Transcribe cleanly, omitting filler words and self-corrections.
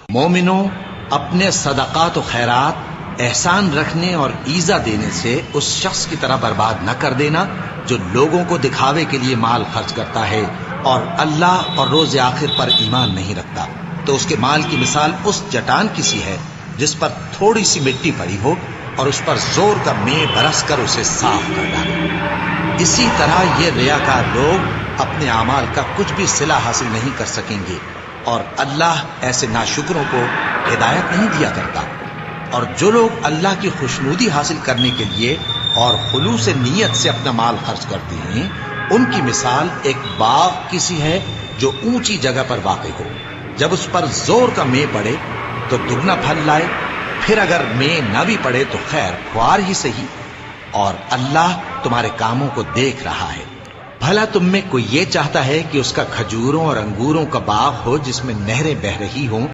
مومنوں، اپنے صدقات و خیرات احسان رکھنے اور ایذا دینے سے اس شخص کی طرح برباد نہ کر دینا جو لوگوں کو دکھاوے کے لیے مال خرچ کرتا ہے اور اللہ اور روز آخر پر ایمان نہیں رکھتا، تو اس کے مال کی مثال اس چٹان کی سی ہے جس پر تھوڑی سی مٹی پڑی ہو اور اس پر زور کا مے برس کر اسے صاف کر ڈالے۔ اسی طرح یہ ریاکار لوگ اپنے اعمال کا کچھ بھی صلہ حاصل نہیں کر سکیں گے، اور اللہ ایسے ناشکروں کو ہدایت نہیں دیا کرتا۔ اور جو لوگ اللہ کی خوشنودی حاصل کرنے کے لیے اور خلوص نیت سے اپنا مال خرچ کرتے ہیں، ان کی مثال ایک باغ کی سی ہے جو اونچی جگہ پر واقع ہو، جب اس پر زور کا مے پڑے تو دگنا پھل لائے، پھر اگر مے نہ بھی پڑے تو خیر خوار ہی صحیح، اور اللہ تمہارے کاموں کو دیکھ رہا ہے۔ بھلا تم میں کوئی یہ چاہتا ہے کہ اس کا کھجوروں اور انگوروں کا باغ ہو جس میں نہریں بہہ رہی ہوں